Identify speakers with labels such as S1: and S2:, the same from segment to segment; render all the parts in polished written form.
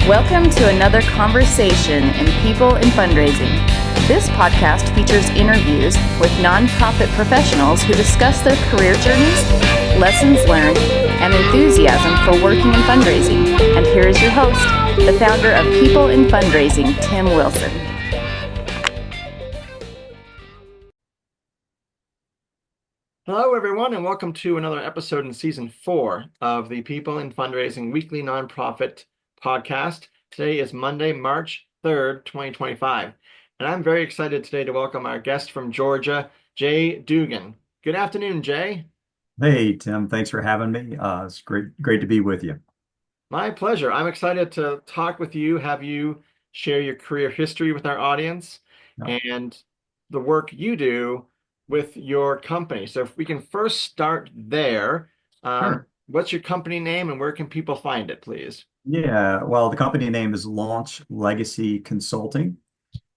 S1: Welcome to another conversation in People in Fundraising. This podcast features interviews with nonprofit professionals who discuss their career journeys, lessons learned, and enthusiasm for working in fundraising. And here is your host, the founder of People in Fundraising, Tim Wilson.
S2: Hello, everyone, and welcome to another episode in Season 4 of the People in Fundraising Weekly Nonprofit Podcast. Today is Monday, March 3rd, 2025, and I'm very excited today to welcome our guest from Georgia, Jay Duggan. Good afternoon, Jay.
S3: Hey, Tim. Thanks for having me. It's great to be with you.
S2: My pleasure. I'm excited to talk with you, have you share your career history with our audience
S3: Yep.
S2: and the work you do with your company. So if we can first start there,
S3: Sure.
S2: what's your company name and where can people find it, please?
S3: Yeah. Well, the company name is Launch Legacy Consulting,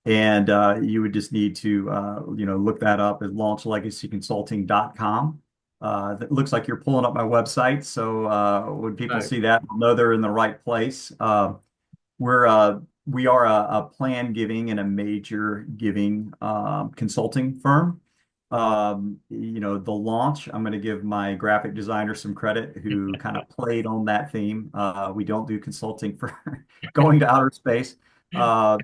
S3: and you would just need to look that up at launchlegacyconsulting.com. That looks like you're pulling up my website, so when people
S2: Right.
S3: see that, they'll know they're in the right place. We are a plan giving and a major giving consulting firm. The launch, I'm going to give my graphic designer some credit who kind of played on that theme. We don't do consulting for going to outer space, but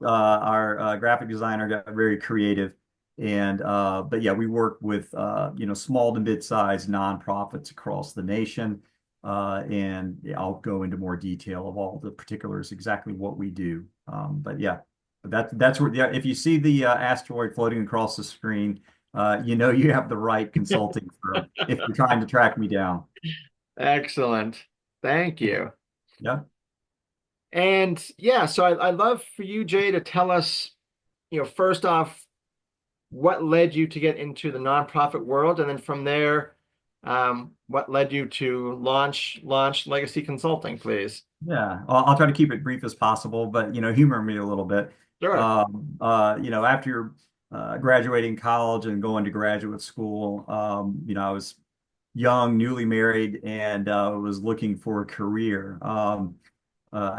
S3: our graphic designer got very creative. But yeah, we work with small to mid-sized nonprofits across the nation. And yeah, I'll go into more detail of all the particulars, exactly what we do. But yeah, that's where, yeah, if you see the asteroid floating across the screen, you have the right consulting firm if you're trying to track me down.
S2: Excellent. Thank you.
S3: Yeah.
S2: And yeah, so I'd love for you, Jay, to tell us, first off, what led you to get into the nonprofit world, and then from there, what led you to launch Legacy Consulting, please?
S3: Yeah. I'll try to keep it brief as possible, but humor me a little bit.
S2: Sure.
S3: After graduating college and going to graduate school, I was young, newly married, and was looking for a career. I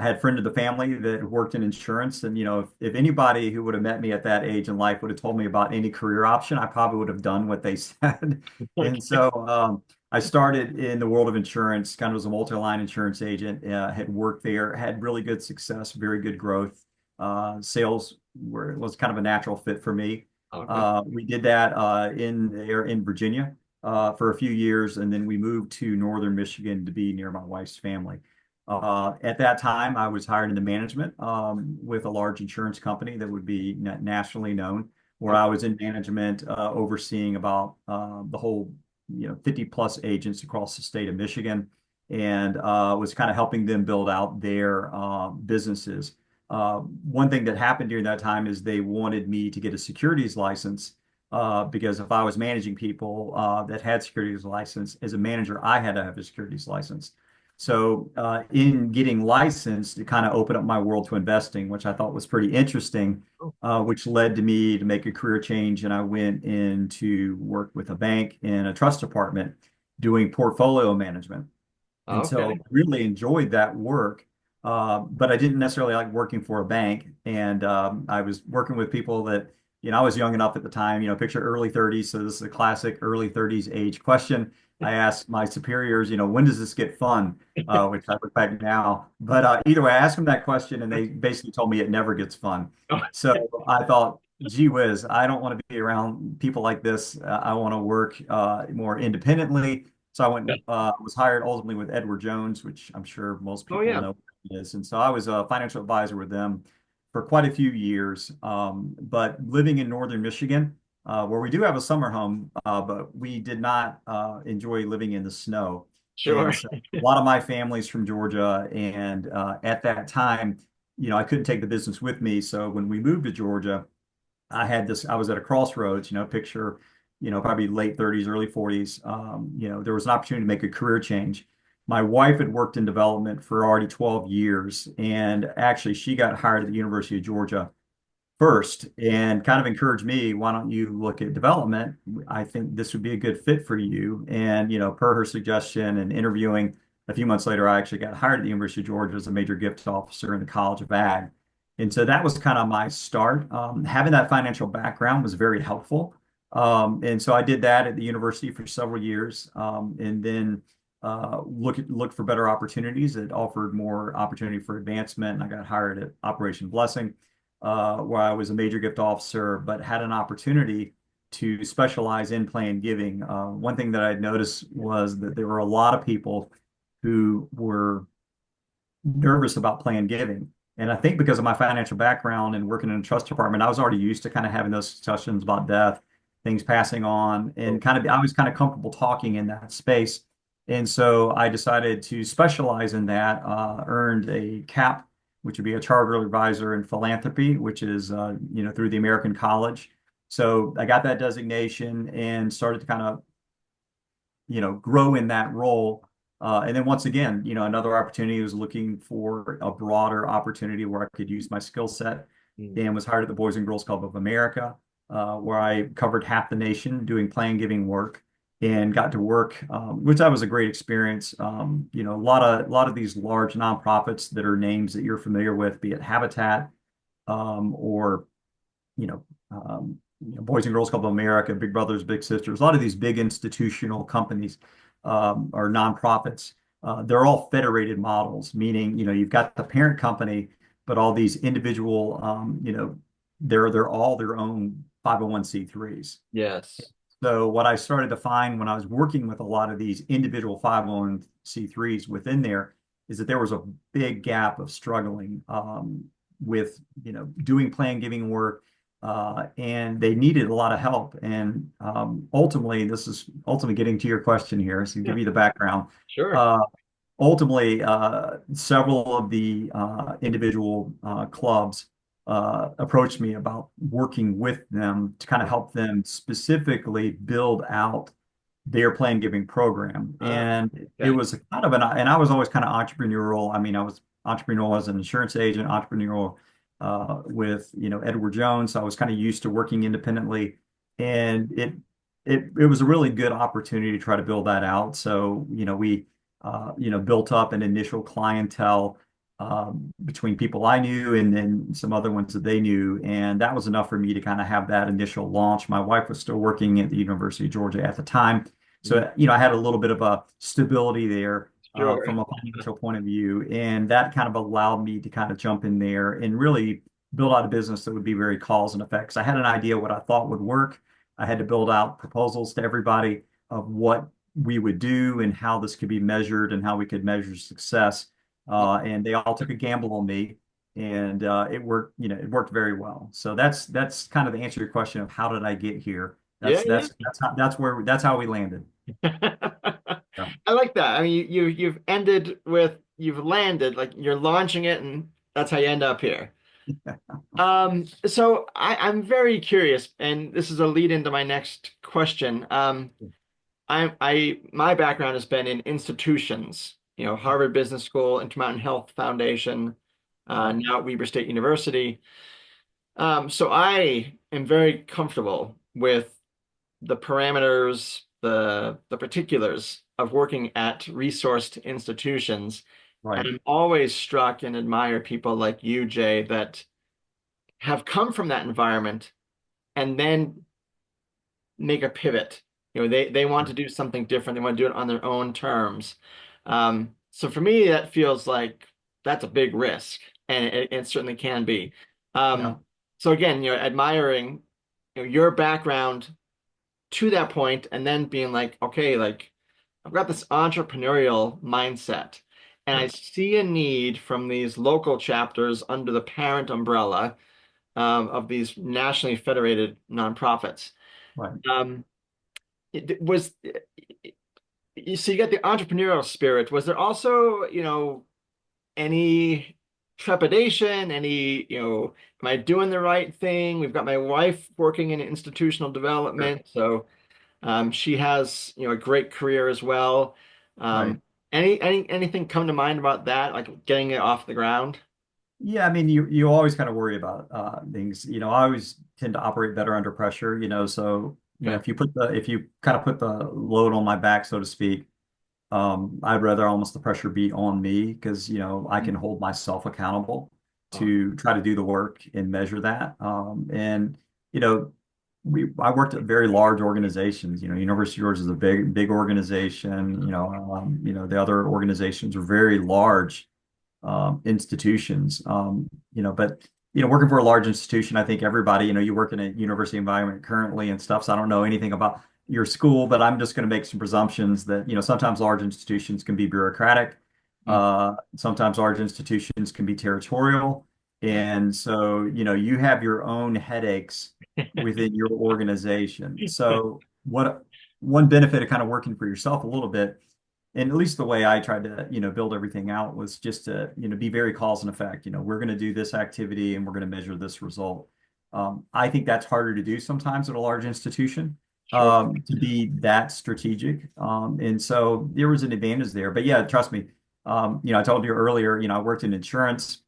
S3: had a friend of the family that worked in insurance, and if anybody who would have met me at that age in life would have told me about any career option, I probably would have done what they said. And
S2: Okay.
S3: so I started in the world of insurance, kind of as a multi-line insurance agent. Had worked there, had really good success, very good growth. Sales was kind of a natural fit for me.
S2: Okay.
S3: We did that in Virginia for a few years, and then we moved to northern Michigan to be near my wife's family. At that time, I was hired into management with a large insurance company that would be nationally known, where I was in management overseeing about the whole 50 plus agents across the state of Michigan, and was kind of helping them build out their businesses. One thing that happened during that time is they wanted me to get a securities license because if I was managing people that had securities license, as a manager, I had to have a securities license. So in getting licensed, it kind of opened up my world to investing, which I thought was pretty interesting, which led to me to make a career change. And I went in to work with a bank in a trust department doing portfolio management. And so
S2: Okay.
S3: I really enjoyed that work, but I didn't necessarily like working for a bank. And I was working with people that, I was young enough at the time, picture early 30s. So this is a classic early 30s age question. I asked my superiors, when does this get fun? Which I look back now. But either way, I asked them that question and they basically told me it never gets fun. So I thought, gee whiz, I don't want to be around people like this. I want to work more independently. So I went, was hired ultimately with Edward Jones, which I'm sure most
S2: Oh,
S3: people
S2: yeah.
S3: know who he is. And so I was a financial advisor with them for quite a few years. But living in northern Michigan, where we do have a summer home, but we did not enjoy living in the snow.
S2: Sure.
S3: And so a lot of my family's from Georgia. And at that time, I couldn't take the business with me. So when we moved to Georgia, I was at a crossroads, picture, probably late 30s, early 40s. There was an opportunity to make a career change. My wife had worked in development for already 12 years, and actually she got hired at the University of Georgia first and kind of encouraged me, why don't you look at development? I think this would be a good fit for you. And, per her suggestion and interviewing, a few months later, I actually got hired at the University of Georgia as a major gift officer in the College of Ag. And so that was kind of my start. Having that financial background was very helpful. And so I did that at the university for several years, and then look for better opportunities that offered more opportunity for advancement. And I got hired at Operation Blessing, where I was a major gift officer, but had an opportunity to specialize in plan giving. One thing that I'd noticed was that there were a lot of people who were nervous about plan giving. And I think because of my financial background and working in the trust department, I was already used to kind of having those discussions about death, things passing on, and I was kind of comfortable talking in that space. And so I decided to specialize in that, earned a CAP, which would be a charter advisor in philanthropy, which is, through the American College. So I got that designation and started to kind of, grow in that role. And then once again, another opportunity was looking for a broader opportunity where I could use my skill set, and was hired at the Boys and Girls Club of America, where I covered half the nation doing plan giving work and got to work, which that was a great experience. A lot of these large nonprofits that are names that you're familiar with, be it Habitat, or you know, Boys and Girls Club of America, Big Brothers Big Sisters, a lot of these big institutional companies, or nonprofits, they're all federated models, meaning, you've got the parent company, but all these individual, they're all their own 501(c)(3)s.
S2: Yes.
S3: So what I started to find when I was working with a lot of these individual 501(c)(3)s within there is that there was a big gap of struggling, with, doing plan giving work, and they needed a lot of help. And this is ultimately getting to your question here, so give you the background.
S2: Sure.
S3: Ultimately, several of the individual clubs approached me about working with them to kind of help them specifically build out their plan giving program. And it was kind of and I was always kind of entrepreneurial. I mean, I was entrepreneurial as an insurance agent, entrepreneurial with, Edward Jones. So I was kind of used to working independently, and it was a really good opportunity to try to build that out. So, we built up an initial clientele, between people I knew and then some other ones that they knew. And that was enough for me to kind of have that initial launch. My wife was still working at the University of Georgia at the time. So, I had a little bit of a stability there,
S2: Sure.
S3: from a financial point of view. And that kind of allowed me to kind of jump in there and really build out a business that would be very cause and effects. I had an idea what I thought would work. I had to build out proposals to everybody of what we would do and how this could be measured and how we could measure success. And they all took a gamble on me, and it worked. It worked very well. So that's kind of the answer to your question of how did I get here. That's how we landed. Yeah.
S2: I like that. I mean, you've landed, like you're launching it, and that's how you end up here. So I'm very curious, and this is a lead into my next question. My background has been in institutions, Harvard Business School, Intermountain Health Foundation, now at Weber State University. So I am very comfortable with the parameters, the particulars of working at resourced institutions.
S3: Right.
S2: And I'm always struck and admire people like you, Jay, that have come from that environment and then make a pivot. They want to do something different. They want to do it on their own terms. So for me, that feels like that's a big risk, and it certainly can be.
S3: Yeah.
S2: So again, admiring, your background to that point, and then being like, okay, like I've got this entrepreneurial mindset, and I see a need from these local chapters under the parent umbrella, of these nationally federated nonprofits.
S3: Right.
S2: It was So you got the entrepreneurial spirit. Was there also, any trepidation, am I doing the right thing? We've got my wife working in institutional development, so she has, a great career as well.
S3: Right.
S2: Anything come to mind about that, like getting it off the ground?
S3: Yeah, I mean, you always kind of worry about things. I always tend to operate better under pressure. So
S2: Okay.
S3: if you kind of put the load on my back, so to speak, I'd rather almost the pressure be on me because, I can hold myself accountable
S2: Oh,
S3: to try to do the work and measure that. And, you know, I worked at very large organizations. University of Georgia is a big organization. The other organizations are very large institutions. But working for a large institution, I think everybody, you work in a university environment currently and stuff. So I don't know anything about your school, but I'm just going to make some presumptions that, sometimes large institutions can be bureaucratic.
S2: mm,
S3: Sometimes large institutions can be territorial.
S2: right.
S3: And so, you have your own headaches within your organization. So one benefit of kind of working for yourself a little bit, and at least the way I tried to, build everything out was just to, be very cause and effect. We're going to do this activity and we're going to measure this result. I think that's harder to do sometimes at a large institution,
S2: Sure.
S3: to be that strategic. And so there was an advantage there. But yeah, trust me, I told you earlier, I worked in insurance.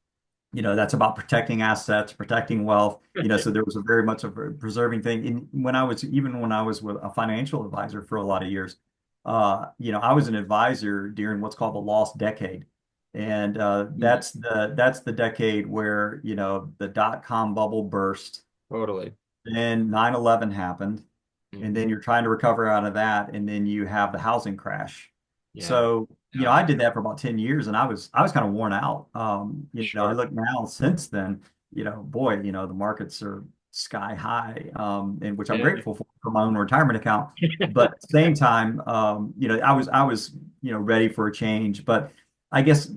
S3: That's about protecting assets, protecting wealth. So there was a very much of a preserving thing. And when I was with a financial advisor for a lot of years, I was an advisor during what's called the lost decade. And
S2: Mm,
S3: that's the decade where, the dot-com bubble burst,
S2: totally.
S3: then 9/11 happened, and
S2: Hmm.
S3: then you're trying to recover out of that, and then you have the housing crash.
S2: Yeah.
S3: So,
S2: Yeah.
S3: I did that for about 10 years and I was kind of worn out. I
S2: Sure.
S3: look now since then, boy, the markets are sky high, and which I'm
S2: Yeah.
S3: grateful for my own retirement account. But at the same time, I was, ready for a change. But I guess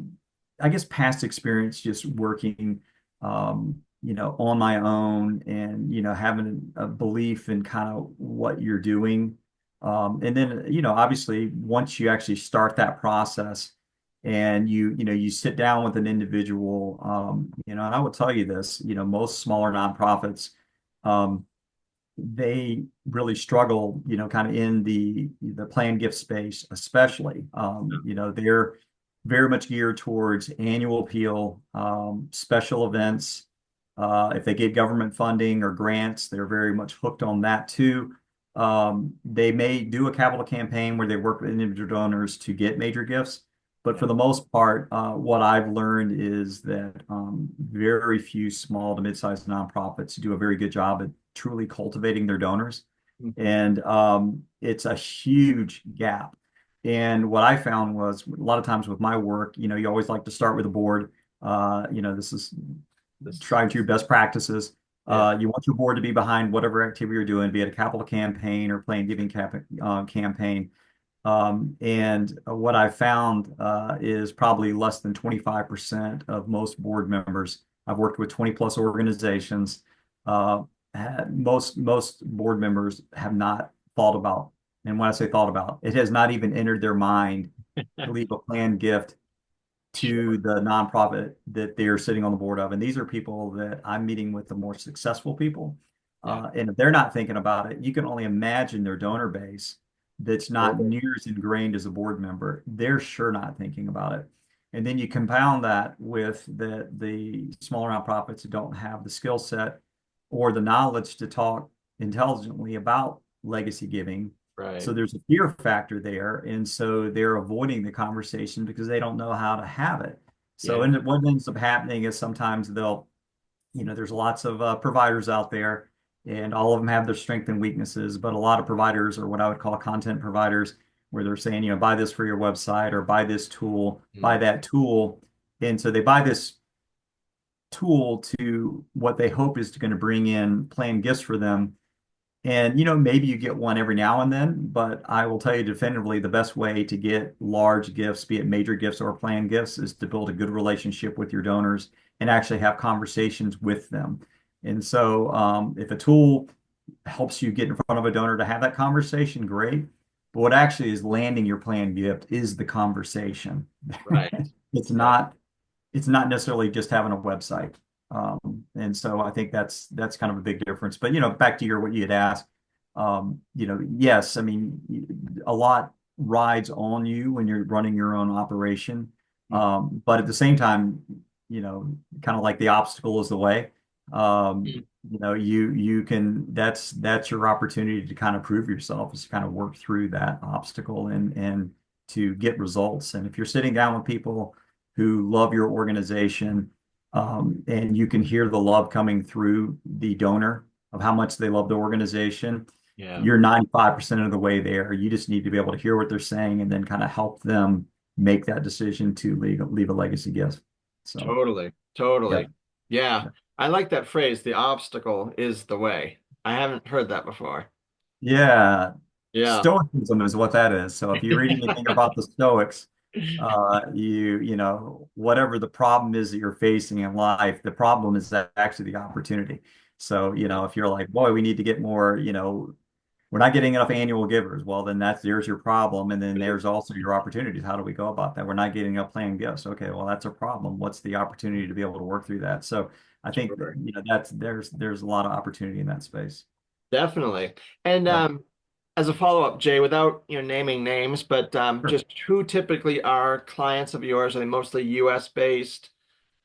S3: past experience just working, on my own and, having a belief in kind of what you're doing. And then, obviously once you actually start that process and you sit down with an individual, and I will tell you this, most smaller nonprofits, um, they really struggle, kind of in the planned gift space, especially. They're very much geared towards annual appeal, special events. If they get government funding or grants, they're very much hooked on that too. They may do a capital campaign where they work with individual donors to get major gifts, but
S2: Yeah.
S3: for the most part, what I've learned is that very few small to mid-sized nonprofits do a very good job at truly cultivating their donors.
S2: Mhm.
S3: And it's a huge gap. And what I found was a lot of times with my work, you always like to start with a board. This is
S2: This.
S3: trying to your best practices.
S2: Yeah.
S3: You want your board to be behind whatever activity you're doing, be it a capital campaign or planned giving campaign. And what I found is probably less than 25% of most board members. I've worked with 20 plus organizations. Uh, most board members have not thought about, and when I say thought about, it has not even entered their mind to leave a planned gift to
S2: Sure.
S3: the nonprofit that they're sitting on the board of. And these are people that I'm meeting with, the more successful people.
S2: Yeah.
S3: And if they're not thinking about it, you can only imagine their donor base that's not
S2: Totally.
S3: near as ingrained as a board member. They're sure not thinking about it. And then you compound that with the smaller nonprofits that don't have the skill set or the knowledge to talk intelligently about legacy giving.
S2: Right.
S3: So there's a fear factor there. And so they're avoiding the conversation because they don't know how to have it. So
S2: Yeah.
S3: and what ends up happening is sometimes there's lots of providers out there and all of them have their strengths and weaknesses, but a lot of providers are what I would call content providers, where they're saying, buy this for your website or buy this tool, buy
S2: Mm.
S3: that tool. And so they buy this tool to what they hope is going to bring in planned gifts for them. And maybe you get one every now and then, but I will tell you definitively the best way to get large gifts, be it major gifts or planned gifts, is to build a good relationship with your donors and actually have conversations with them. And so if a tool helps you get in front of a donor to have that conversation, great. But what actually is landing your planned gift is the conversation.
S2: Right.
S3: It's
S2: Right.
S3: not it's not necessarily just having a website. And so I think that's kind of a big difference. But back to what you had asked, yes, I mean, a lot rides on you when you're running your own operation.
S2: Mm.
S3: But at the same time, kind of like the obstacle is the way.
S2: Mm.
S3: You can that's your opportunity to kind of prove yourself, is to kind of work through that obstacle and to get results. And if you're sitting down with people who love your organization, and you can hear the love coming through the donor of how much they love the organization,
S2: Yeah.
S3: you're 95% of the way there. You just need to be able to hear what they're saying and then kind of help them make that decision to leave a legacy gift. So,
S2: Totally.
S3: yeah.
S2: Totally. Yeah. I like that phrase, the obstacle is the way. I haven't heard that before.
S3: Yeah.
S2: Yeah.
S3: Stoicism is what that is. So if you read anything about the Stoics, whatever the problem is that you're facing in life, the problem is that actually the opportunity. So, if you're like, boy, we need to get more, we're not getting enough annual givers. Well, then there's your problem. And then there's also your opportunities. How do we go about that? We're not getting enough planned gifts. Okay, well, that's a problem. What's the opportunity to be able to work through that? So I think that,
S2: Sure.
S3: there's a lot of opportunity in that space.
S2: Definitely. And
S3: Yeah.
S2: as a follow-up, Jay, without naming names, but
S3: Sure.
S2: just who typically are clients of yours? Are they mostly US based?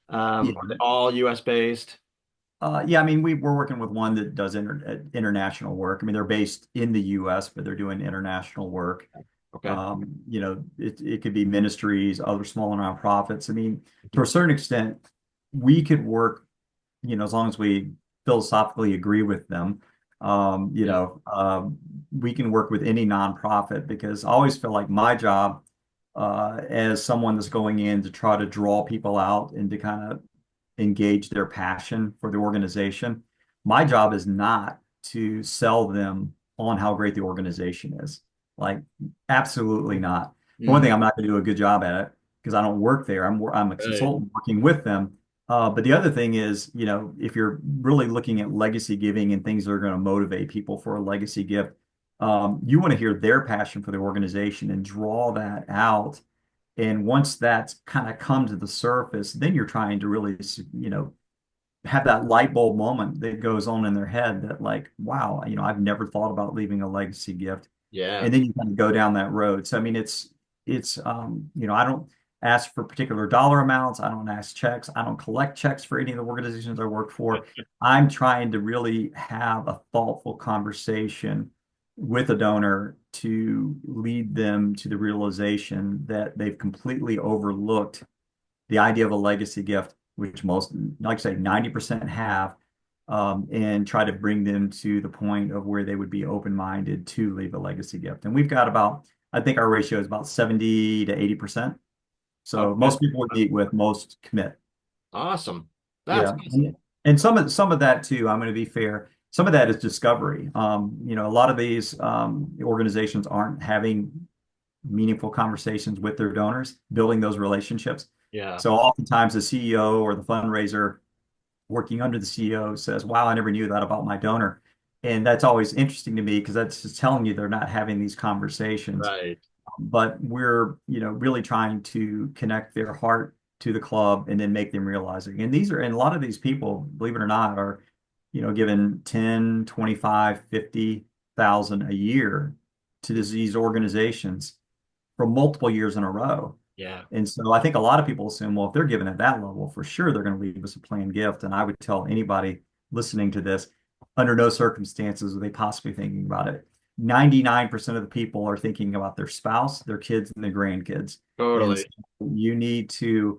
S3: Yeah.
S2: Are they all US based?
S3: Yeah, I mean, we're working with one that does international work. I mean, they're based in the U.S., but they're doing international work.
S2: Okay.
S3: It could be ministries, other smaller nonprofits. I mean, to a certain extent, we could work, as long as we philosophically agree with them.
S2: Yeah.
S3: We can work with any nonprofit because I always feel like my job, as someone that's going in to try to draw people out and to kind of engage their passion for the organization. My job is not to sell them on how great the organization is. Like, absolutely not. For one
S2: Mhm.
S3: thing, I'm not going to do a good job at it because I don't work there. I'm a
S2: Right.
S3: consultant working with them. But the other thing is, if you're really looking at legacy giving and things that are going to motivate people for a legacy gift, you want to hear their passion for the organization and draw that out. And once that's kind of come to the surface, then you're trying to really, have that light bulb moment that goes on in their head that like, wow, I've never thought about leaving a legacy gift.
S2: Yeah.
S3: And then you kind of go down that road. So I mean, I don't ask for particular dollar amounts. I don't ask checks. I don't collect checks for any of the organizations I work for. I'm trying to really have a thoughtful conversation with a donor to lead them to the realization that they've completely overlooked the idea of a legacy gift, which most, like I say, 90% have, and try to bring them to the point of where they would be open-minded to leave a legacy gift. And we've got I think our ratio is about 70 to 80%. So
S2: Okay.
S3: most people we meet with, most commit.
S2: Awesome. That's
S3: Yeah.
S2: awesome.
S3: And some of that too, I'm going to be fair. Some of that is discovery. A lot of these organizations aren't having meaningful conversations with their donors, building those relationships.
S2: Yeah.
S3: So oftentimes the CEO or the fundraiser working under the CEO says, "Wow, I never knew that about my donor." And that's always interesting to me because that's just telling you they're not having these conversations.
S2: Right.
S3: But we're, really trying to connect their heart to the club and then make them realize it. And a lot of these people, believe it or not, are, given 10, 25, 50,000 a year to these organizations for multiple years in a row.
S2: Yeah.
S3: And so I think a lot of people assume, well, if they're given at that level, for sure they're going to leave us a planned gift. And I would tell anybody listening to this, under no circumstances are they possibly thinking about it. 99% of the people are thinking about their spouse, their kids, and their grandkids. And so
S2: Totally.
S3: you need to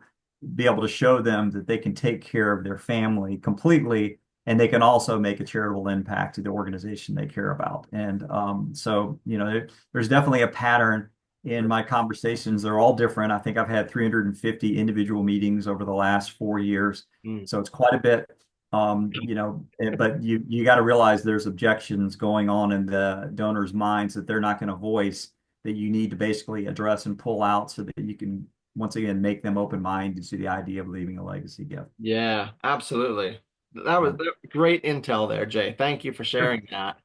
S3: be able to show them that they can take care of their family completely, and they can also make a charitable impact to the organization they care about. And there's definitely a pattern in my conversations. They're all different. I think I've had 350 individual meetings over the last 4 years.
S2: Mm.
S3: So it's quite a bit. But you got to realize there's objections going on in the donors' minds that they're not going to voice, that you need to basically address and pull out so that you can once again make them open-minded to the idea of leaving a legacy gift.
S2: Yeah, absolutely. That was
S3: Yeah.
S2: great intel there, Jay. Thank you for
S3: Sure.
S2: sharing that.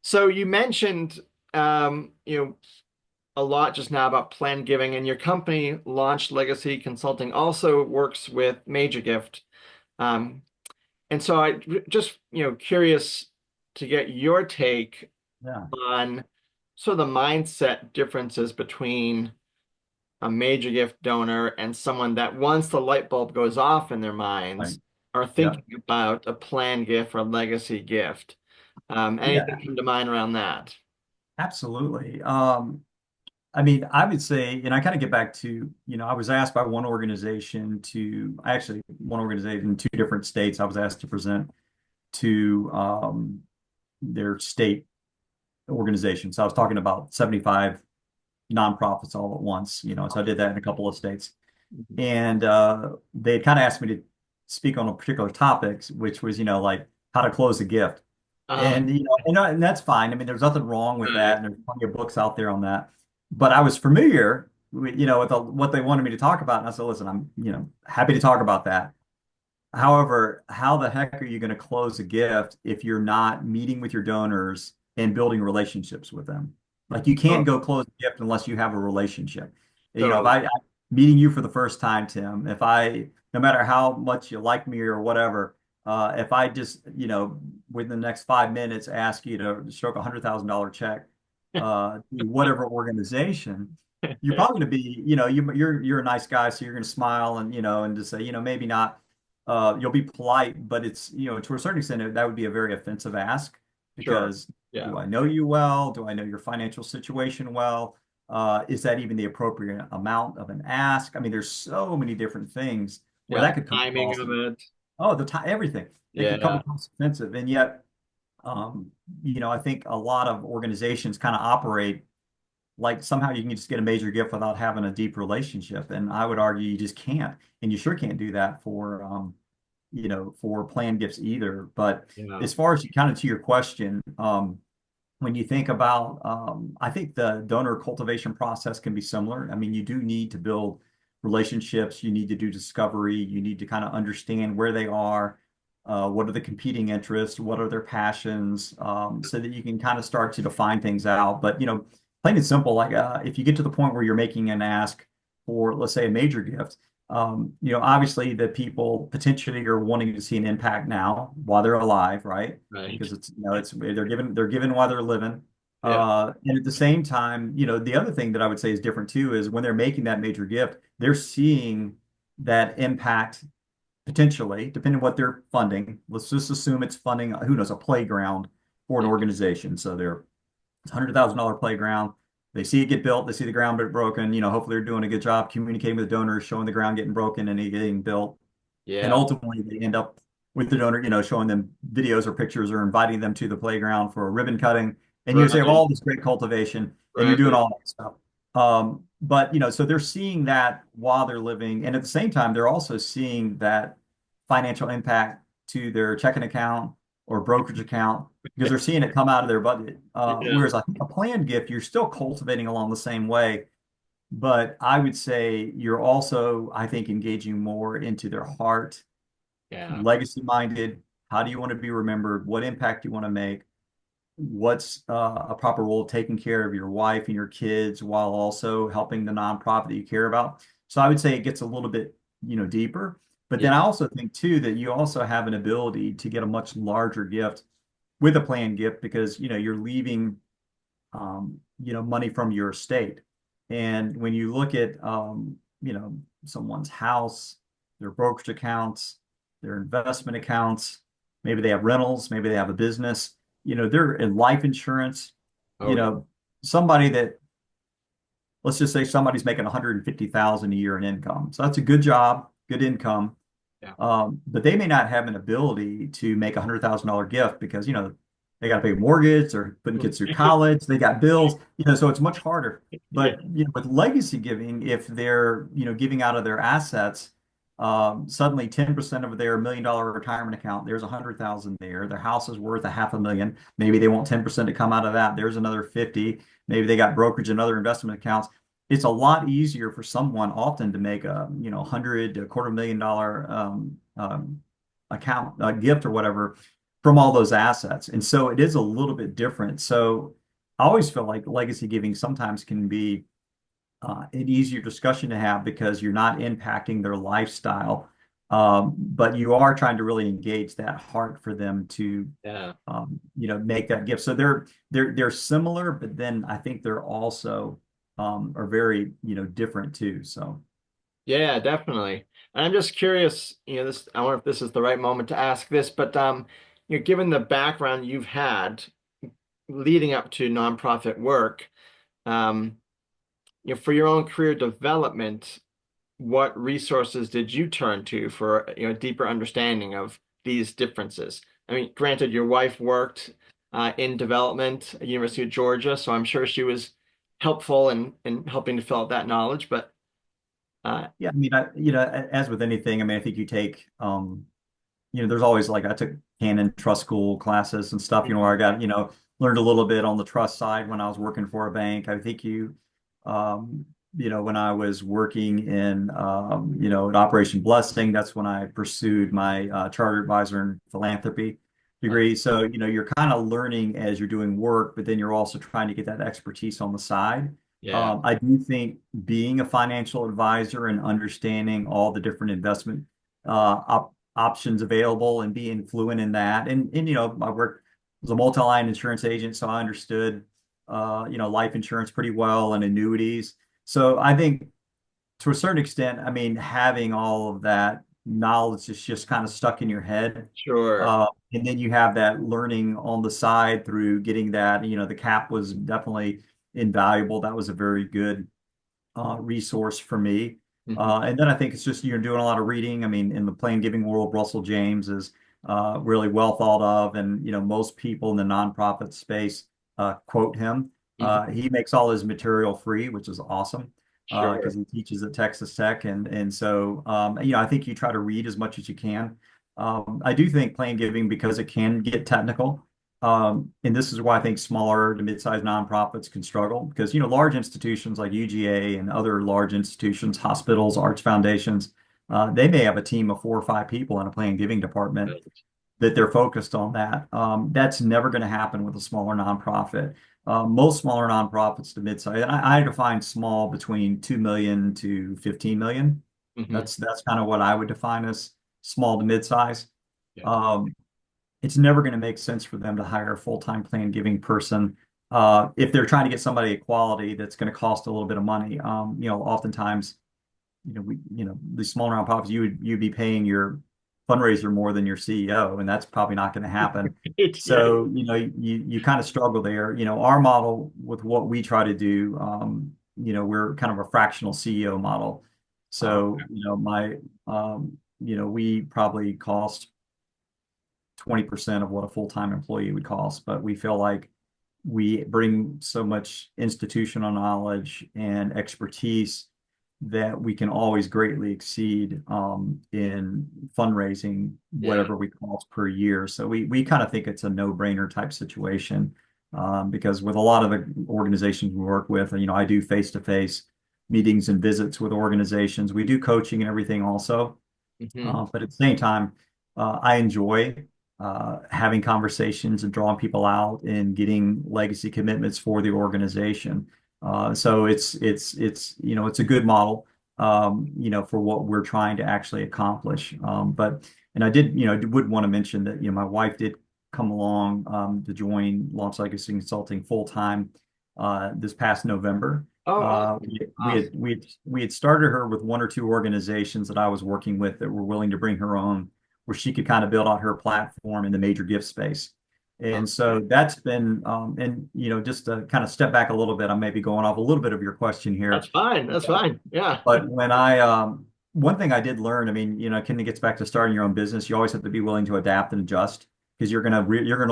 S2: So you mentioned, a lot just now about planned giving, and your company, Launch Legacy Consulting, also works with Major Gift. Um, and so I just, curious to get your take
S3: Yeah.
S2: on sort of the mindset differences between a major gift donor and someone that once the light bulb goes off in their
S3: Right.
S2: minds are
S3: Yeah.
S2: thinking about a planned gift or a legacy gift.
S3: Yeah.
S2: Anything come to mind around that?
S3: Absolutely. I mean, I would say, and I kind of get back to, I was asked by one organization one organization in two different states, I was asked to present to their state organization. So I was talking about 75 nonprofits all at once, so I did that in a couple of states.
S2: Mhm.
S3: And they kind of asked me to speak on a particular topic, which was, like how to close a gift.
S2: Uh,
S3: And that's fine. I mean, there's nothing wrong with
S2: right.
S3: that, and there's plenty of books out there on that. But I was familiar with, what they wanted me to talk about, and I said, listen, I'm, happy to talk about that. However, how the heck are you going to close a gift if you're not meeting with your donors and building relationships with them? Like you can't
S2: Oh,
S3: go close a gift unless you have a relationship. If
S2: totally.
S3: I meeting you for the first time, Tim, if I, no matter how much you like me or whatever, if I just, within the next 5 minutes ask you to stroke $100,000 check to whatever organization, you're probably going to be, you're a nice guy, so you're going to smile and and just say, maybe not. You'll be polite, but it's, to a certain extent, that would be a very offensive ask
S2: Sure.
S3: because
S2: Yeah.
S3: do I know you well? Do I know your financial situation well? Is that even the appropriate amount of an ask? I mean, there's so many different things where
S2: Yeah.
S3: that could come
S2: Timing
S3: across.
S2: of it.
S3: Oh, the time, everything. It could come
S2: Yeah.
S3: across offensive. And yet, I think a lot of organizations kind of operate like somehow you can just get a major gift without having a deep relationship. And I would argue you just can't. And you sure can't do that for planned gifts either. But
S2: Yeah.
S3: as far as kind of to your question, when you think about, I think the donor cultivation process can be similar. I mean, you do need to build relationships. You need to do discovery. You need to kind of understand where they are, what are the competing interests, what are their passions, so that you can kind of start to define things out. But, plain and simple, like if you get to the point where you're making an ask for, let's say, a major gift, obviously the people potentially are wanting to see an impact now while they're alive, right?
S2: Right.
S3: Because it's they're given while they're living.
S2: Yeah.
S3: And at the same time, the other thing that I would say is different too is when they're making that major gift, they're seeing that impact potentially, depending on what they're funding. Let's just assume it's funding, who knows, a playground for an
S2: Yeah.
S3: organization. So they're it's $100,000 playground. They see it get built. They see the ground get broken. Hopefully they're doing a good job communicating with the donors, showing the ground getting broken and it getting built. And
S2: Yeah.
S3: ultimately, they end up with the donor, showing them videos or pictures or inviting them to the playground for a ribbon cutting. And you say, have
S2: Right.
S3: all this great cultivation and you're doing
S2: Right.
S3: all that stuff. But, so they're seeing that while they're living. And at the same time, they're also seeing that financial impact to their checking account or brokerage account because they're seeing it come out of their budget.
S2: Yeah.
S3: Whereas I think a planned gift, you're still cultivating along the same way. But I would say you're also, I think, engaging more into their heart,
S2: Yeah.
S3: legacy minded. How do you want to be remembered? What impact do you want to make? What's a proper role of taking care of your wife and your kids while also helping the nonprofit that you care about? So I would say it gets a little bit, deeper. But
S2: Yeah.
S3: then I also think too that you also have an ability to get a much larger gift with a planned gift because you're leaving money from your estate. And when you look at someone's house, their brokerage accounts, their investment accounts, maybe they have rentals, maybe they have a business, they're in life insurance,
S2: Oh,
S3: you
S2: yeah.
S3: know, somebody that let's just say somebody's making 150,000 a year in income. So that's a good job, good income.
S2: Yeah.
S3: But they may not have an ability to make $100,000 gift because, they got to pay a mortgage or putting kids through college, they got bills, so it's much harder.
S2: Yeah.
S3: But, with legacy giving, if they're, giving out of their assets, suddenly 10% of their $1 million retirement account, there's 100,000 there. Their house is worth a half a million. Maybe they want 10% to come out of that. There's another 50. Maybe they got brokerage and other investment accounts. It's a lot easier for someone often to make a 100 to $250,000 account gift or whatever from all those assets. And so it is a little bit different. So I always feel like legacy giving sometimes can be an easier discussion to have because you're not impacting their lifestyle, but you are trying to really engage that heart for them to
S2: Yeah.
S3: make that gift. So they're similar, but then I think they're also are very different too. So
S2: Yeah, definitely. And I'm just curious, I wonder if this is the right moment to ask this, but given the background you've had leading up to nonprofit work, um, for your own career development, what resources did you turn to for, deeper understanding of these differences? I mean, granted, your wife worked in development at University of Georgia, so I'm sure she was helpful in helping to fill out that knowledge. But
S3: Yeah, I mean, as with anything, I mean, I think you take, there's always like I took Canon trust school classes and stuff, where I got, learned a little bit on the trust side when I was working for a bank. I think um, when I was working in, at Operation Blessing, that's when I pursued my charter advisor in philanthropy degree. So, you're kind of learning as you're doing work, but then you're also trying to get that expertise on the side.
S2: yeah,
S3: I do think being a financial advisor and understanding all the different investment options available and being fluent in that. And I worked as a multi-line insurance agent, so I understood life insurance pretty well and annuities. So I think to a certain extent, I mean, having all of that knowledge is just kind of stuck in your head.
S2: sure.
S3: And then you have that learning on the side through getting that, the CAP was definitely invaluable. That was a very good resource for me.
S2: Hmm.
S3: And then I think it's just you're doing a lot of reading. I mean, in the plain giving world, Russell James is really well thought of, and most people in the nonprofit space quote him.
S2: Hmm.
S3: He makes all his material free, which is awesome
S2: Sure.
S3: because he teaches at Texas Tech, and so I think you try to read as much as you can. I do think plain giving because it can get technical. And this is why I think smaller to mid-sized nonprofits can struggle because, large institutions like UGA and other large institutions, hospitals, arts foundations, they may have a team of 4 or 5 people in a plan giving department that they're focused on that. That's never going to happen with a smaller nonprofit. Most smaller nonprofits to mid-size, and I define small between 2 million to 15 million.
S2: Hmm.
S3: That's kind of what I would define as small to mid-size.
S2: Yeah.
S3: Um, it's never going to make sense for them to hire a full-time plan giving person if they're trying to get somebody at quality that's going to cost a little bit of money. Oftentimes, these smaller nonprofits, you'd be paying your fundraiser more than your CEO, and that's probably not going to happen.
S2: Yeah.
S3: So, you kind of struggle there. Our model with what we try to do, we're kind of a fractional CEO model. So, we probably cost 20% of what a full-time employee would cost, but we feel like we bring so much institutional knowledge and expertise that we can always greatly exceed in fundraising
S2: Yeah.
S3: whatever we cost per year. So we kind of think it's a no-brainer type situation because with a lot of the organizations we work with, I do face-to-face meetings and visits with organizations. We do coaching and everything also.
S2: Hmm.
S3: But at the same time, I enjoy having conversations and drawing people out and getting legacy commitments for the organization. So it's a good model, for what we're trying to actually accomplish. And I did, would want to mention that, my wife did come along to join Launch Legacy Consulting full time this past November.
S2: Oh, awesome.
S3: We had started her with 1 or 2 organizations that I was working with that were willing to bring her on, where she could kind of build out her platform in the major gift space. And so
S2: Okay.
S3: that's been, and just to kind of step back a little bit, I may be going off a little bit of your question
S2: That's
S3: here,
S2: fine. That's fine. Yeah.
S3: but one thing I did learn, I mean, it kind of gets back to starting your own business. You always have to be willing to adapt and adjust because you're gonna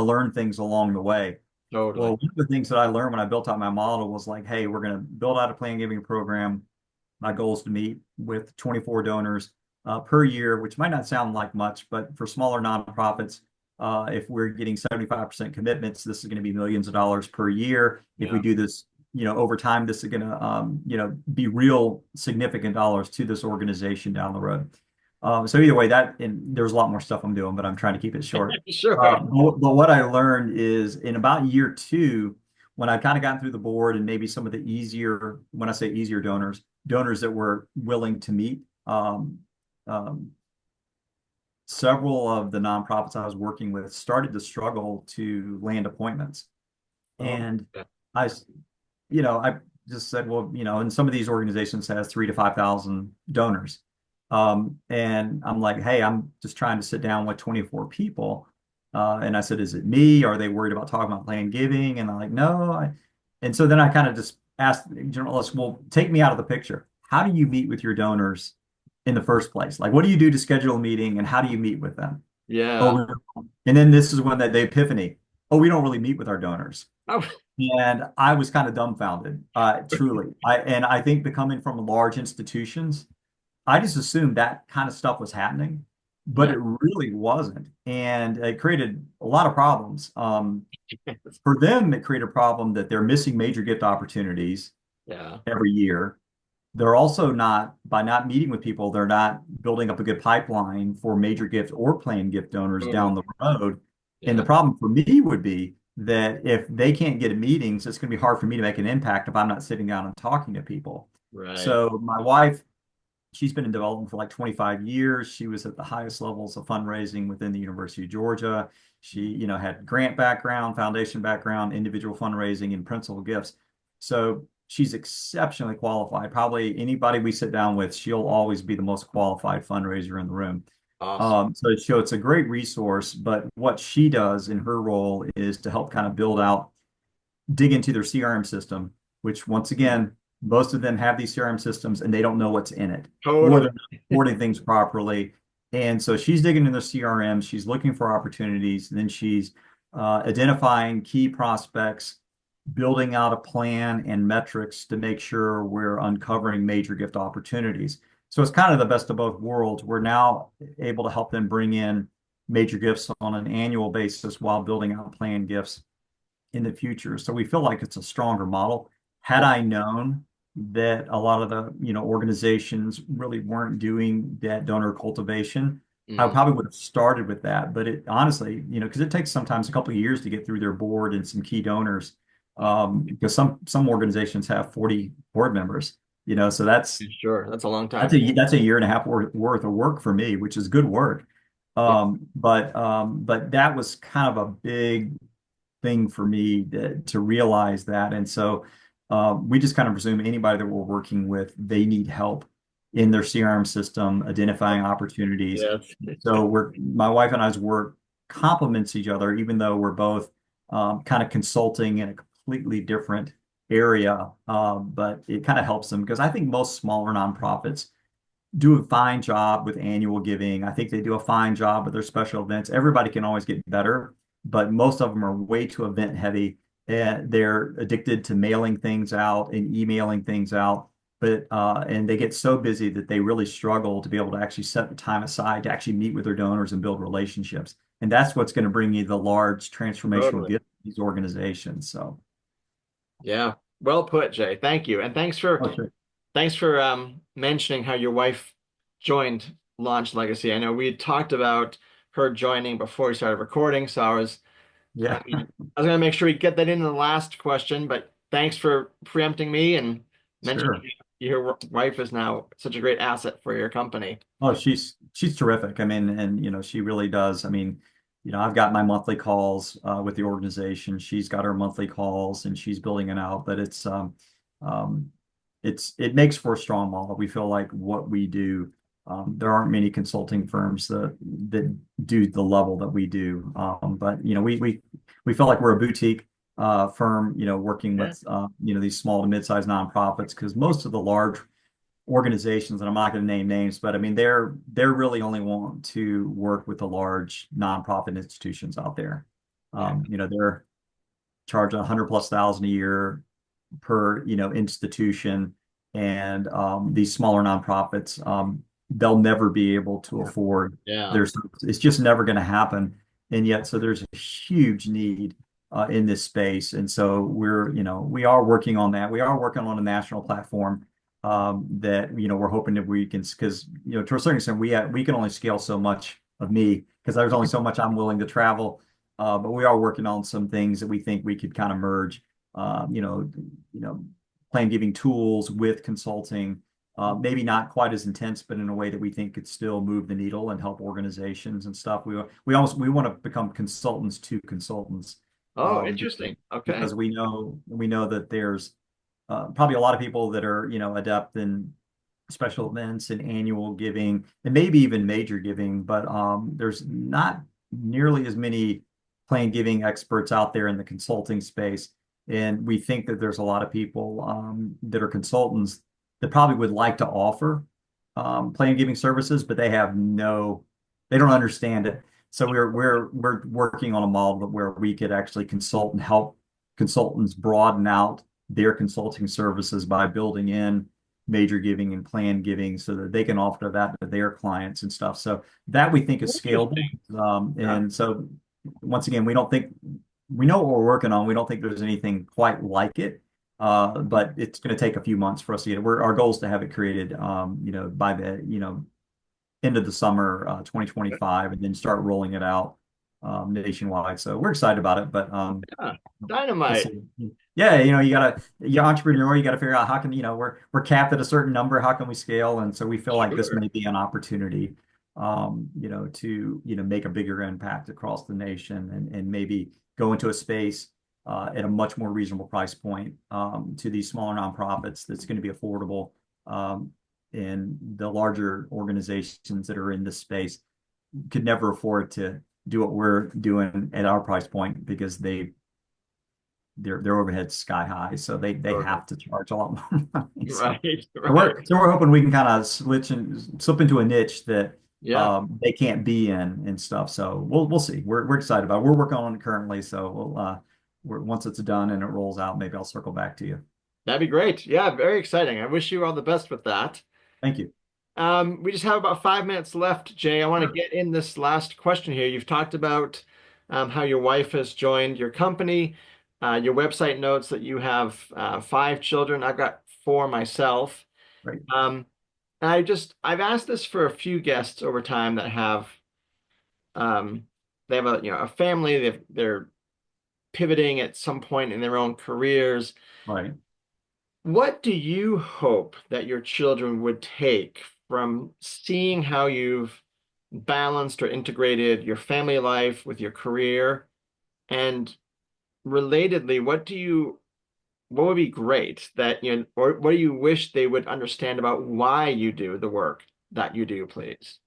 S3: learn things along the way. Well,
S2: Totally.
S3: one of the things that I learned when I built out my model was like, hey, we're going to build out a plan giving program. My goal is to meet with 24 donors per year, which might not sound like much, but for smaller nonprofits, if we're getting 75% commitments, this is going to be millions of dollars per year. If we
S2: Yeah.
S3: do this, over time, this is going to, be real significant dollars to this organization down the road. So either way, and there's a lot more stuff I'm doing, but I'm trying to keep it short.
S2: Sure.
S3: But what I learned is in about year 2, when I kind of gotten through the board and maybe some of the easier, when I say easier donors that were willing to meet, um, several of the nonprofits I was working with started to struggle to land appointments.
S2: Oh,
S3: And
S2: yeah.
S3: I, I just said, well, and some of these organizations has 3 to 5,000 donors. And I'm like, hey, I'm just trying to sit down with 24 people. And I said, is it me? Are they worried about talking about plan giving? And I'm like, no. And so then I kind of just ask journalists, well, take me out of the picture. How do you meet with your donors in the first place? Like, what do you do to schedule a meeting and how do you meet with them?
S2: Yeah.
S3: Oh, and then this is when the epiphany. Oh, we don't really meet with our donors.
S2: Oh,
S3: And I was kind of dumbfounded, truly. I think becoming from large institutions, I just assumed that kind of stuff was happening, but
S2: yeah.
S3: it really wasn't. And it created a lot of problems. For them, it created a problem that they're missing major gift opportunities
S2: Yeah.
S3: every year. They're also not, by not meeting with people, they're not building up a good pipeline for major gift or planned gift donors
S2: Mm,
S3: down the road. And the
S2: yeah.
S3: problem for me would be that if they can't get meetings, it's going to be hard for me to make an impact if I'm not sitting down and talking to people.
S2: Right.
S3: So my wife, she's been in development for like 25 years. She was at the highest levels of fundraising within the University of Georgia. She, had grant background, foundation background, individual fundraising, and principal gifts. So she's exceptionally qualified. Probably anybody we sit down with, she'll always be the most qualified fundraiser in the room.
S2: Awesome.
S3: So it's a great resource, but what she does in her role is to help kind of build out, dig into their CRM system, which once again, most of them have these CRM systems and they don't know what's in it, or
S2: Totally.
S3: they're not reporting things properly. And so she's digging in their CRM, she's looking for opportunities, and then she's identifying key prospects, building out a plan and metrics to make sure we're uncovering major gift opportunities. So it's kind of the best of both worlds. We're now able to help them bring in major gifts on an annual basis while building out planned gifts in the future. So we feel like it's a stronger model. Had
S2: Yeah.
S3: I known that a lot of the, organizations really weren't doing that donor cultivation, I
S2: Mm,
S3: probably would have started with that. But it honestly, because it takes sometimes a couple of years to get through their board and some key donors.
S2: yeah.
S3: Because some organizations have 40 board members, so
S2: Sure. That's a long
S3: that's
S2: time.
S3: a year and a half worth of work for me, which is good work.
S2: Yeah.
S3: But that was kind of a big thing for me to realize that. And so we just kind of presume anybody that we're working with, they need help in their CRM system, identifying opportunities.
S2: Yes.
S3: So my wife and I's work complements each other, even though we're both kind of consulting in a completely different area. But it kind of helps them because I think most smaller nonprofits do a fine job with annual giving. I think they do a fine job with their special events. Everybody can always get better, but most of them are way too event heavy. And they're addicted to mailing things out and emailing things out. And they get so busy that they really struggle to be able to actually set the time aside to actually meet with their donors and build relationships. And that's what's going to bring you the large transformational
S2: Totally.
S3: gifts to these organizations. So,
S2: Yeah. Well put, Jay. Thank you. And
S3: oh, sure.
S2: thanks for mentioning how your wife joined Launch Legacy. I know we had talked about her joining before we started recording, so
S3: Yeah,
S2: I was gonna make sure we get that in the last question, but thanks for preempting me and mentioning
S3: sure.
S2: your wife is now such a great asset for your company.
S3: Oh, she's terrific. I mean, and she really does. I mean, I've got my monthly calls with the organization. She's got her monthly calls, and she's building it out. But um, it makes for a strong model. We feel like what we do. There aren't many consulting firms that do the level that we do. But we feel like we're a boutique firm. Working
S2: Yeah.
S3: with these small to mid-sized nonprofits because most of the large organizations, and I'm not going to name names, but I mean they're really only want to work with the large nonprofit institutions out there.
S2: Yeah.
S3: They're charging 100+ thousand a year per institution, and these smaller nonprofits, they'll never be able to afford
S2: Yeah.
S3: their service. It's just never going to happen, and yet so there's a huge need in this space, and so we are working on that. We are working on a national platform that we're hoping that we can, because to a certain extent we can only scale so much of me because there's only so much I'm willing to travel. But we are working on some things that we think we could kind of merge, plan giving tools with consulting. Maybe not quite as intense, but in a way that we think could still move the needle and help organizations and stuff. We want to become consultants to consultants,
S2: Oh, interesting. Okay.
S3: because we know that there's probably a lot of people that are adept in special events and annual giving and maybe even major giving, but there's not nearly as many plain giving experts out there in the consulting space. And we think that there's a lot of people that are consultants that probably would like to offer plan giving services, but they don't understand it. So we're working on a model where we could actually consult and help consultants broaden out their consulting services by building in major giving and plan giving so that they can offer that to their clients and stuff. So that we think is scalable.
S2: Interesting. Yeah.
S3: And so once again, we know what we're working on. We don't think there's anything quite like it. But it's going to take a few months for us to get it. Our goal is to have it created, by the, end of the summer, 2025, and then start rolling it out nationwide. So we're excited about it, but
S2: Yeah.
S3: we'll
S2: Dynamite.
S3: see. Yeah, you're entrepreneur, you got to figure out how can, we're capped at a certain number. How can we scale? And so we feel like this
S2: Sure.
S3: may be an opportunity, to, make a bigger impact across the nation and maybe go into a space at a much more reasonable price point to these smaller nonprofits that's going to be affordable. And the larger organizations that are in this space could never afford to do what we're doing at our price point because their overhead's sky high, so they
S2: Sure.
S3: have to charge a lot more money.
S2: Right.
S3: So
S2: Right.
S3: we're hoping we can kind of slip into a niche that
S2: Yeah.
S3: they can't be in and stuff. So we'll see. We're excited about it. We're working on it currently. So once it's done and it rolls out, maybe I'll circle back to you.
S2: That'd be great. Yeah, very exciting. I wish you all the best with that.
S3: Thank you.
S2: We just have about 5 minutes left, Jay. I want to
S3: Sure.
S2: get in this last question here. You've talked about how your wife has joined your company. Your website notes that you have 5 children. I've got 4 myself.
S3: Right.
S2: And I've asked this for a few guests over time that have they have a family. They're pivoting at some point in their own careers.
S3: Right.
S2: What do you hope that your children would take from seeing how you've balanced or integrated your family life with your career? And relatedly, what would be great that, or what do you wish they would understand about why you do the work that you do, please?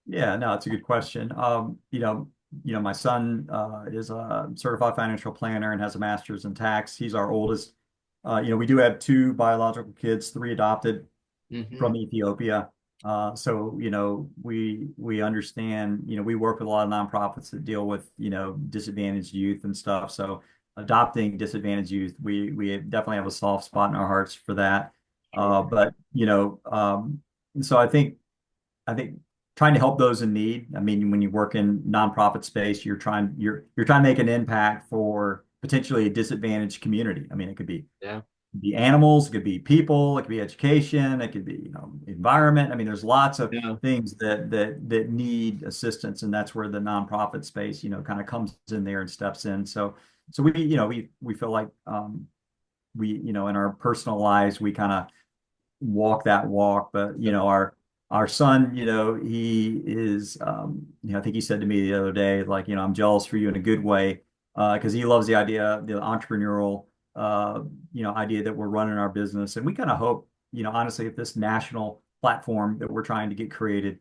S3: Yeah, no, it's a good question. My son is a certified financial planner and has a master's in tax. He's our oldest. We do have 2 biological kids, 3 adopted
S2: Hmm.
S3: from Ethiopia. We understand, we work with a lot of nonprofits that deal with, disadvantaged youth and stuff. So adopting disadvantaged youth, we definitely have a soft spot in our hearts for that.
S2: Sure.
S3: But so I think trying to help those in need. I mean, when you work in nonprofit space, you're trying to make an impact for potentially a disadvantaged community. I mean, it could
S2: Yeah.
S3: be animals, it could be people, it could be education, it could be, environment. I mean, there's lots of
S2: Yeah.
S3: things that need assistance, and that's where the nonprofit space, kind of comes in there and steps in. So we feel like in our personal lives we kind of walk that walk, but our son, he is, I think he said to me the other day, like, I'm jealous for you in a good way, because he loves the entrepreneurial, idea that we're running our business. And we kind of hope, honestly, if this national platform that we're trying to get created,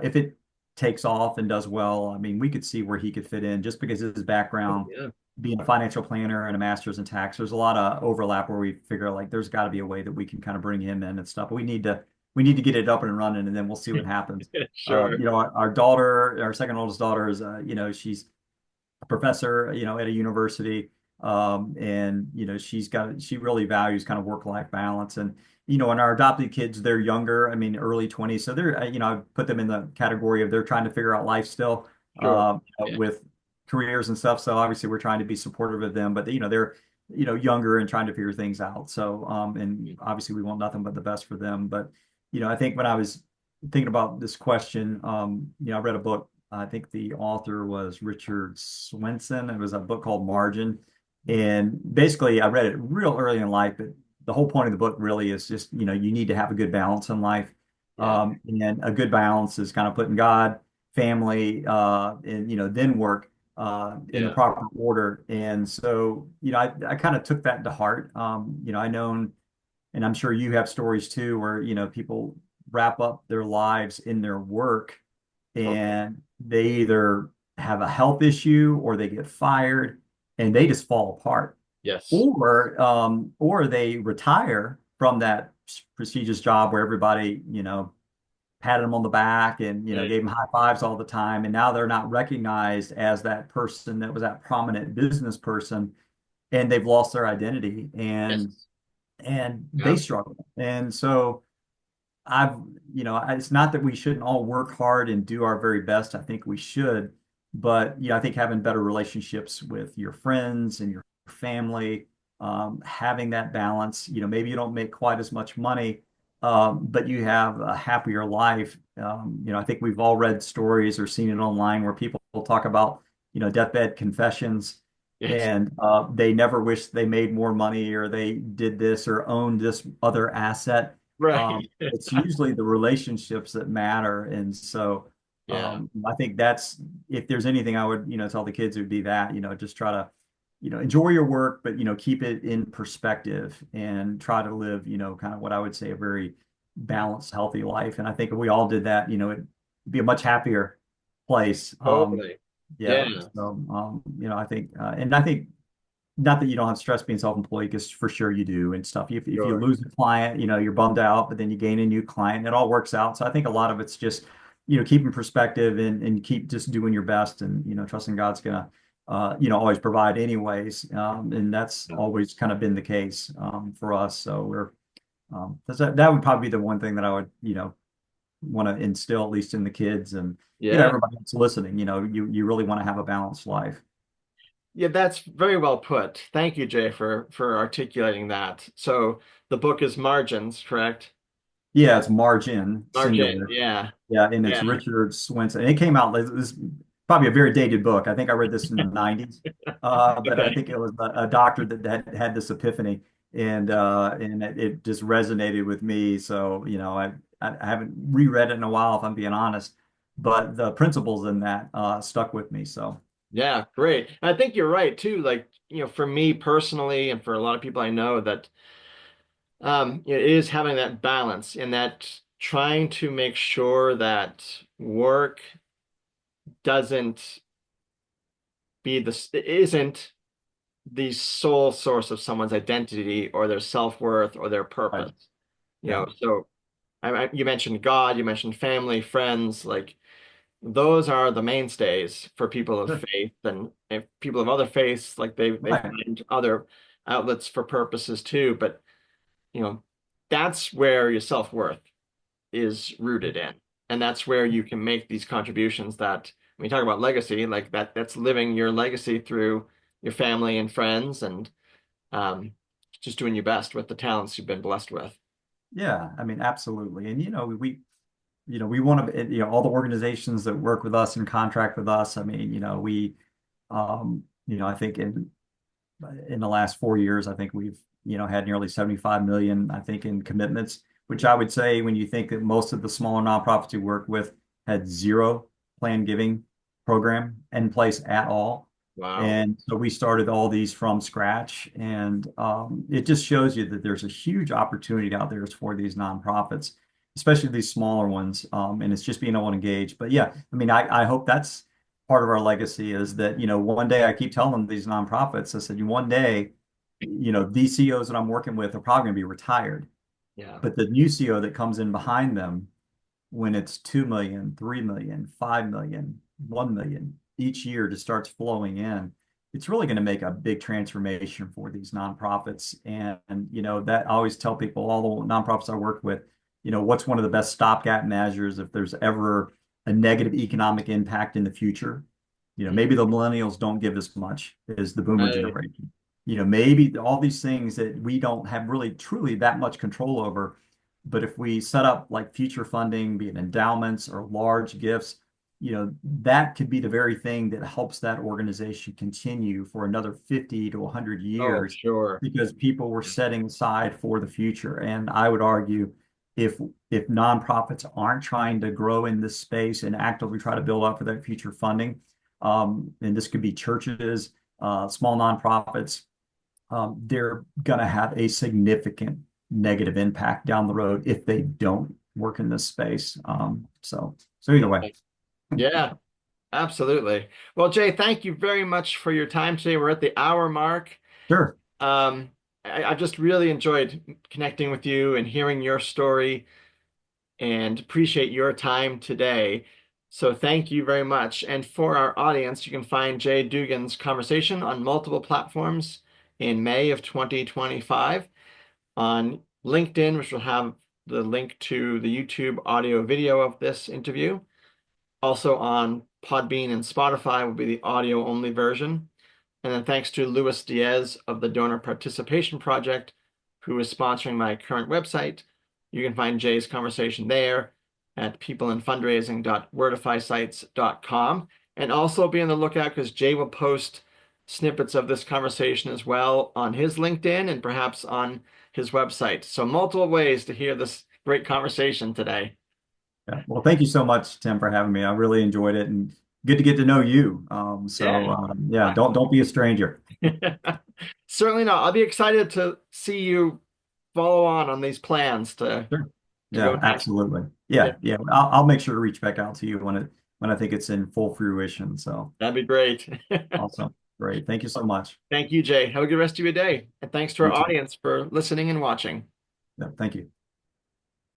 S3: if it takes off and does well, I mean, we could see where he could fit in just because of his background,
S2: Yeah.
S3: being a financial planner and a master's in tax. There's a lot of overlap where we figure like there's got to be a way that we can kind of bring him in and stuff. But we need to get it up and running, and then we'll see what happens.
S2: Sure.
S3: Our daughter, our second oldest daughter is, she's a professor, at a university. And she really values kind of work-life balance. And our adopted kids, they're younger, I mean, early 20s. So they're, I put them in the category of they're trying to figure out life still,
S2: Sure. Yeah.
S3: with careers and stuff. So obviously we're trying to be supportive of them, but they're, younger and trying to figure things out. So, and obviously we want nothing but the best for them. But, I think when I was thinking about this question, I read a book. I think the author was Richard Swenson. It was a book called Margin. And basically, I read it real early in life, but the whole point of the book really is just, you need to have a good balance in life.
S2: Yeah.
S3: And a good balance is kind of putting God, family, and, then work in the
S2: Yeah.
S3: proper order. And so, I kind of took that to heart. I know, and I'm sure you have stories too, where, people wrap up their lives in their work
S2: Totally.
S3: and they either have a health issue or they get fired and they just fall apart.
S2: Yes.
S3: or they retire from that prestigious job where everybody, patted them on the back and,
S2: Yeah.
S3: gave them high fives all the time. And now they're not recognized as that person that was that prominent business person, and they've lost their identity
S2: Yes.
S3: and they
S2: Yeah.
S3: struggle. And so I've, it's not that we shouldn't all work hard and do our very best. I think we should, but I think having better relationships with your friends and your family, having that balance, maybe you don't make quite as much money, but you have a happier life. I think we've all read stories or seen it online where people talk about, deathbed confessions,
S2: Yes.
S3: and they never wish they made more money or they did this or owned this other asset.
S2: Right.
S3: It's usually the relationships that matter. And so
S2: Yeah.
S3: I think that's, if there's anything I would, tell the kids, it would be that, just try to, enjoy your work, but, keep it in perspective and try to live, kind of what I would say a very balanced, healthy life. And I think if we all did that, it'd be a much happier place.
S2: Totally.
S3: Yeah.
S2: Yeah.
S3: So, I think, and I think not that you don't have stress being self-employed, because for sure you do and stuff. If you
S2: Sure.
S3: lose a client, you're bummed out, but then you gain a new client, it all works out. So I think a lot of it's just, keeping perspective and keep just doing your best and, trusting God's gonna, always provide anyways. And that's
S2: Yeah.
S3: always kind of been the case, for us. So that would probably be the one thing that I would, want to instill at least in the kids and,
S2: Yeah.
S3: everybody that's listening, you really want to have a balanced life.
S2: Yeah, that's very well put. Thank you, Jay, for articulating that. So the book is Margins, correct?
S3: Yeah, it's margin,
S2: Margin.
S3: singular.
S2: Yeah.
S3: Yeah, and it's
S2: Yeah.
S3: Richard Swenson. And it came out, this is probably a very dated book. I think I read this in the 90s. But I
S2: Okay.
S3: think it was a doctor that had this epiphany, and it just resonated with me. So, I haven't reread it in a while, if I'm being honest, but the principles in that stuck with me. So
S2: Yeah, great. And I think you're right too. Like, for me personally, and for a lot of people I know, that it is having that balance and that trying to make sure that work doesn't isn't the sole source of someone's identity or their self-worth or their
S3: right.
S2: purpose.
S3: Yeah.
S2: So you mentioned God, you mentioned family, friends, like those are the mainstays for people of
S3: Sure.
S2: faith, and if people of other faiths, like they
S3: Right.
S2: find other outlets for purposes too. But you know, that's where your self-worth is rooted in. And that's where you can make these contributions that when you talk about legacy, like that's living your legacy through your family and friends and um, just doing your best with the talents you've been blessed with.
S3: Yeah, I mean, absolutely. And we want to, all the organizations that work with us and contract with us. I mean, I think in the last 4 years, I think we've, had nearly 75 million, I think, in commitments, which I would say when you think that most of the smaller nonprofits we work with had zero planned giving program in place at all.
S2: Wow.
S3: And so we started all these from scratch. And it just shows you that there's a huge opportunity out there for these nonprofits, especially these smaller ones. And it's just being able to engage. But yeah, I mean, I hope that's part of our legacy is that, one day I keep telling these nonprofits, I said, one day, these CEOs that I'm working with are probably going to be retired.
S2: Yeah.
S3: But the new CEO that comes in behind them, when it's 2 million, 3 million, 5 million, 1 million each year just starts flowing in, it's really going to make a big transformation for these nonprofits. And that I always tell people, all the nonprofits I work with, what's one of the best stopgap measures if there's ever a negative economic impact in the future? Maybe the millennials don't give as much as the boomer
S2: Right.
S3: generation. Maybe all these things that we don't have really truly that much control over. But if we set up like future funding, be it endowments or large gifts, that could be the very thing that helps that organization continue for another 50 to 100
S2: Oh,
S3: years
S2: sure.
S3: because people were setting aside for the future. And I would argue if if nonprofits aren't trying to grow in this space and actively try to build up for that future funding, and this could be churches, small nonprofits, they're going to have a significant negative impact down the road if they don't work in this space. So either way,
S2: Yeah, absolutely. Well, Jay, thank you very much for your time today. We're at the hour mark.
S3: sure.
S2: I've just really enjoyed connecting with you and hearing your story and appreciate your time today. So thank you very much. And for our audience, you can find Jay Duggan's conversation on multiple platforms in May of 2025 on LinkedIn, which will have the link to the YouTube audio video of this interview. Also on Podbean and Spotify will be the audio only version. And then thanks to Luis Diaz of the Donor Participation Project, who is sponsoring my current website. You can find Jay's conversation there at peopleinfundraising.wordifysites.com. And also be on the lookout because Jay will post snippets of this conversation as well on his LinkedIn and perhaps on his website. So multiple ways to hear this great conversation today.
S3: Yeah. Well, thank you so much, Tim, for having me. I really enjoyed it and good to get to know you. Yeah, don't be a stranger.
S2: Certainly not. I'll be excited to see you follow on these plans to
S3: Sure.
S2: go
S3: Yeah,
S2: next.
S3: absolutely.
S2: Yeah,
S3: Yeah. I'll make sure to reach back out to you when I think it's in full fruition. So
S2: that'd be great.
S3: awesome. Great. Thank you so much.
S2: Thank you, Jay. Have a good rest of your day. And thanks to our
S3: You too.
S2: audience for listening and watching.
S3: Yeah, thank you.